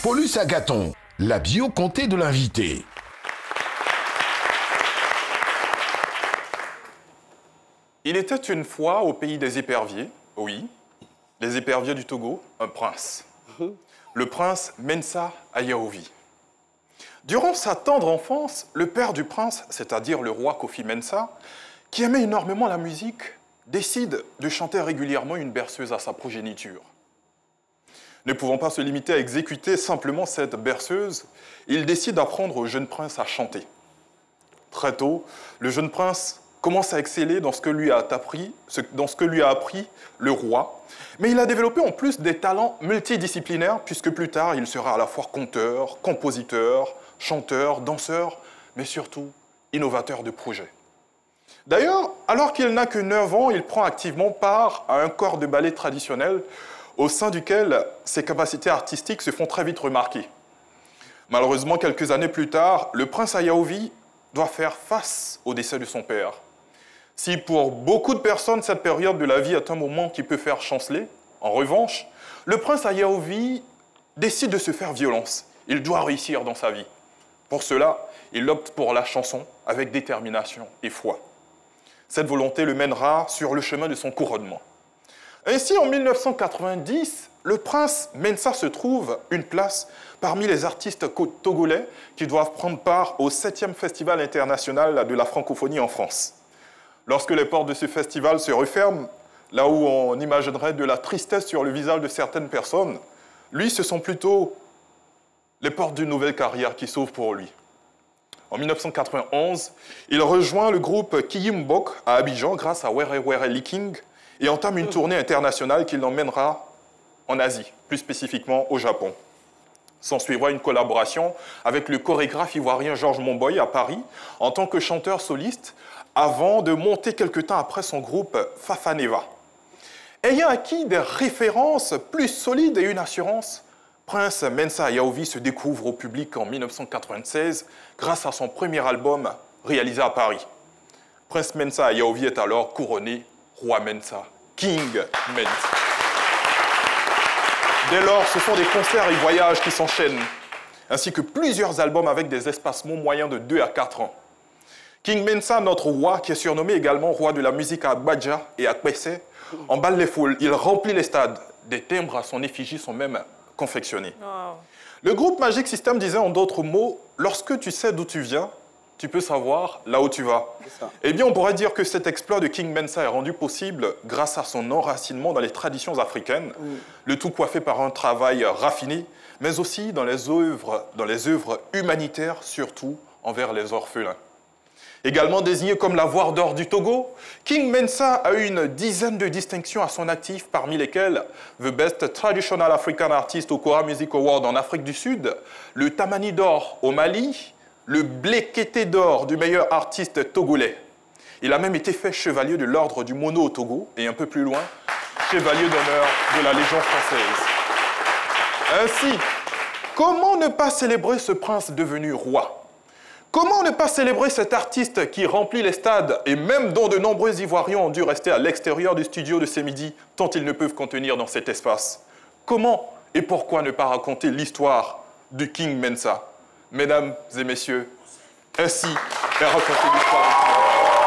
Paulus Agathon, la bio comté de l'invité. Il était une fois au pays des éperviers, oui, les éperviers du Togo, un prince. Le prince Mensa Ayaovi. Durant sa tendre enfance, le père du prince, c'est-à-dire le roi Kofi Mensa, qui aimait énormément la musique, décide de chanter régulièrement une berceuse à sa progéniture. Ne pouvant pas se limiter à exécuter simplement cette berceuse, il décide d'apprendre au jeune prince à chanter. Très tôt, le jeune prince commence à exceller dans ce que lui a appris le roi, mais il a développé en plus des talents multidisciplinaires, puisque plus tard, il sera à la fois conteur, compositeur, chanteur, danseur, mais surtout innovateur de projets. D'ailleurs, alors qu'il n'a que 9 ans, il prend activement part à un corps de ballet traditionnel au sein duquel ses capacités artistiques se font très vite remarquer. Malheureusement, quelques années plus tard, le prince Ayaovi doit faire face au décès de son père. Si pour beaucoup de personnes, cette période de la vie est un moment qui peut faire chanceler, en revanche, le prince Ayaovi décide de se faire violence. Il doit réussir dans sa vie. Pour cela, il opte pour la chanson avec détermination et foi. Cette volonté le mènera sur le chemin de son couronnement. Ainsi, en 1990, le prince Mensa se trouve une place parmi les artistes togolais qui doivent prendre part au 7e Festival international de la francophonie en France. Lorsque les portes de ce festival se referment, là où on imaginerait de la tristesse sur le visage de certaines personnes, lui, ce sont plutôt les portes d'une nouvelle carrière qui s'ouvrent pour lui. En 1991, il rejoint le groupe Kiyimbok à Abidjan grâce à Were Were Liking et entame une tournée internationale qui l'emmènera en Asie, plus spécifiquement au Japon. S'ensuivra une collaboration avec le chorégraphe ivoirien Georges Monboy à Paris en tant que chanteur soliste avant de monter quelque temps après son groupe Fafaneva. Ayant acquis des références plus solides et une assurance, Prince Mensa Ayaovi se découvre au public en 1996 grâce à son premier album réalisé à Paris. Prince Mensa Ayaovi est alors couronné Roi Mensa, King Mensa. Dès lors, ce sont des concerts et voyages qui s'enchaînent, ainsi que plusieurs albums avec des espacements moyens de 2 à 4 ans. King Mensa, notre roi, qui est surnommé également roi de la musique à Badja et à Kwese, emballe les foules, il remplit les stades. Des timbres à son effigie sont même confectionnés. Wow. Le groupe Magic System disait en d'autres mots, lorsque tu sais d'où tu viens, tu peux savoir là où tu vas. Eh bien, on pourrait dire que cet exploit de King Mensa est rendu possible grâce à son enracinement dans les traditions africaines, le tout coiffé par un travail raffiné, mais aussi dans les œuvres humanitaires, surtout envers les orphelins. Également désigné comme la voire d'or du Togo, King Mensa a eu une dizaine de distinctions à son actif, parmi lesquelles The Best Traditional African Artist au Kora Music Award en Afrique du Sud, le Tamani d'or au Mali, le Blekete d'or du meilleur artiste togolais. Il a même été fait chevalier de l'ordre du Mono au Togo et un peu plus loin, chevalier d'honneur de la Légion française. Ainsi, comment ne pas célébrer ce prince devenu roi ? Comment ne pas célébrer cet artiste qui remplit les stades et même dont de nombreux Ivoiriens ont dû rester à l'extérieur du studio de ces midis tant ils ne peuvent contenir dans cet espace? Comment et pourquoi ne pas raconter l'histoire du King Mensa? Mesdames et messieurs, ainsi est racontée l'histoire.